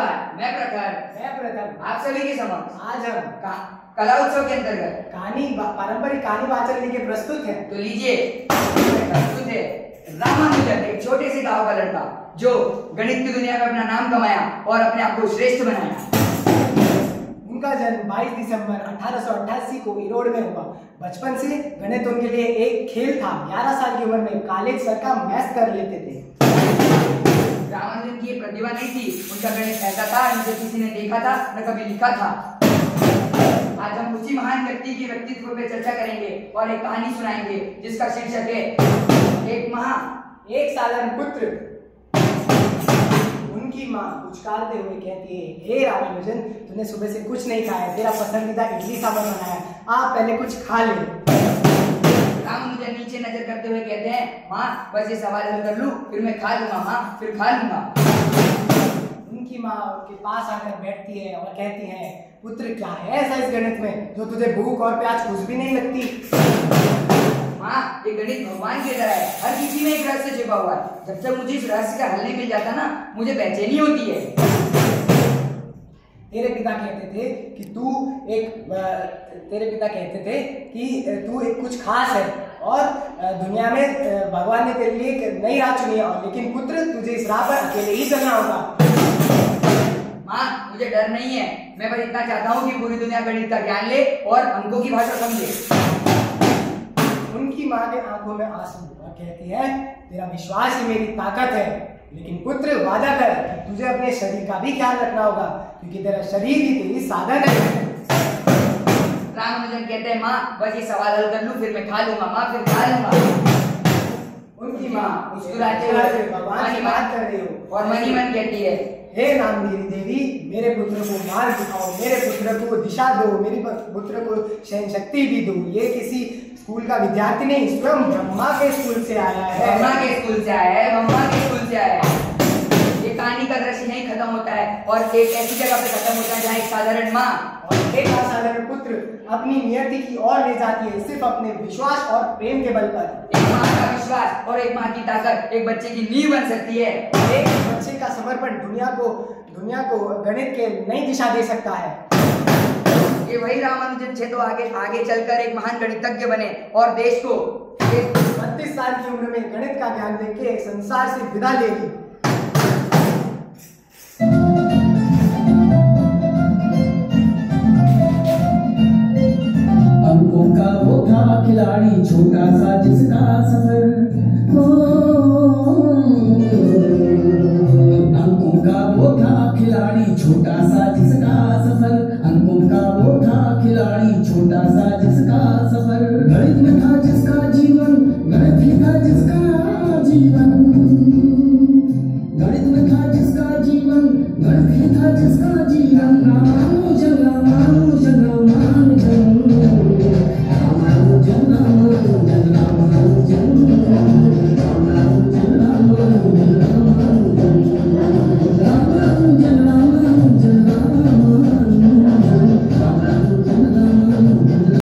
नमस्कार, मैं प्रखर आप सभी के समक्ष आज हम कला उत्सव के अंतर्गत पारंपरिक कहानी वाचन लेके प्रस्तुत है। तो लीजिए, प्रस्तुत है रामानुजन, एक छोटे से गांव का लड़का जो गणित की दुनिया में अपना नाम कमाया और अपने आप को श्रेष्ठ बनाया। उनका जन्म 22 दिसंबर 1888 को इरोड़ में हुआ। बचपन से गणित उनके लिए एक खेल था। 11 साल की उम्र में कॉलेज स्तर का मैथ कर लेते थे। रामानुजन की प्रतिभा नहीं थी, उनका गणित ऐसा था जिसे किसी ने देखा था न कभी लिखा था। आज हम उसी महान व्यक्ति के व्यक्तित्व पे चर्चा करेंगे और एक कहानी सुनाएंगे जिसका शीर्षक है एक साधारण पुत्र। उनकी माँ पुचकारते हुए कहती है, हे रामानुजन, तूने सुबह से कुछ नहीं खाया, तेरा पसंदीदा इडली सांभर बनाया, आप पहले कुछ खा ले। रामानुजन नीचे नजर करते हुए कहते हैं, माँ बस ये सवाल हल कर लूं, फिर मैं खा लूंगा, माँ फिर खा लूंगा। उनकी माँ उनके पास आकर बैठती है और कहती है, पुत्र क्या है ऐसा इस गणित में जो तुझे भूख और प्यास कुछ भी नहीं लगती? माँ, ये गणित भगवान की तरह है, हर किसी में एक रहस्य छिपा हुआ है। जब तक मुझे इस रहस्य का हल नहीं मिल जाता ना, मुझे बेचैनी होती है। तेरे पिता कहते थे कि तू एक कुछ खास है और दुनिया में भगवान ने तेरे लिए एक नई राह चुनी है, लेकिन पुत्र तुझे इस राह पर अकेले ही चलना होगा। माँ, मुझे डर नहीं है, मैं बस इतना चाहता हूँ कि पूरी दुनिया गणित का ज्ञान ले और अंकों की भाषा समझे। उनकी माँ के आंखों में आंसू और कहती है, तेरा विश्वास ही मेरी ताकत है, लेकिन पुत्र वादा कर, तुझे अपने शरीर का भी ख्याल रखना होगा, क्योंकि तेरा शरीर ही तेरी साधन है। रामानुजन कहते हैं, माँ बस ये सवाल हल कर लूं, फिर मैं खा लूंगा, माँ फिर खा लूंगा। उनकी माँ मुस्कुराते हुए भगवान से बात कर रही हो और मन ही मन कहती है, हे नामदेवी देवी, मेरे पुत्र को मार्ग दिखाओ, मेरे पुत्र को दिशा दो, मेरे पुत्र को सहन शक्ति भी दो। ये किसी स्कूल का विद्यार्थी नहीं, स्वयं ब्रह्मा के स्कूल से आया है। ब्रह्मा के स्कूल से आया है। ये कहानी का दृश्य नहीं खत्म होता है और एक ऐसी जगह पे खत्म होता है जहाँ एक साधारण माँ और एक असाधारण पुत्र अपनी नियति की ओर ले जाती है, सिर्फ अपने विश्वास और प्रेम के बल पर। एक माँ का विश्वास और एक माँ की ताकत एक बच्चे की नींव बन सकती है। एक बच्चे का समर्पण दुनिया को गणित के नई दिशा दे सकता है। ये वही रामानुजन थे तो आगे चलकर एक महान गणितज्ञ बने और देश को 32 साल की उम्र में गणित का ज्ञान देके संसार से विदा ले ली। अंकों का वो था खिलाड़ी, छोटा सा जिसका सफर हो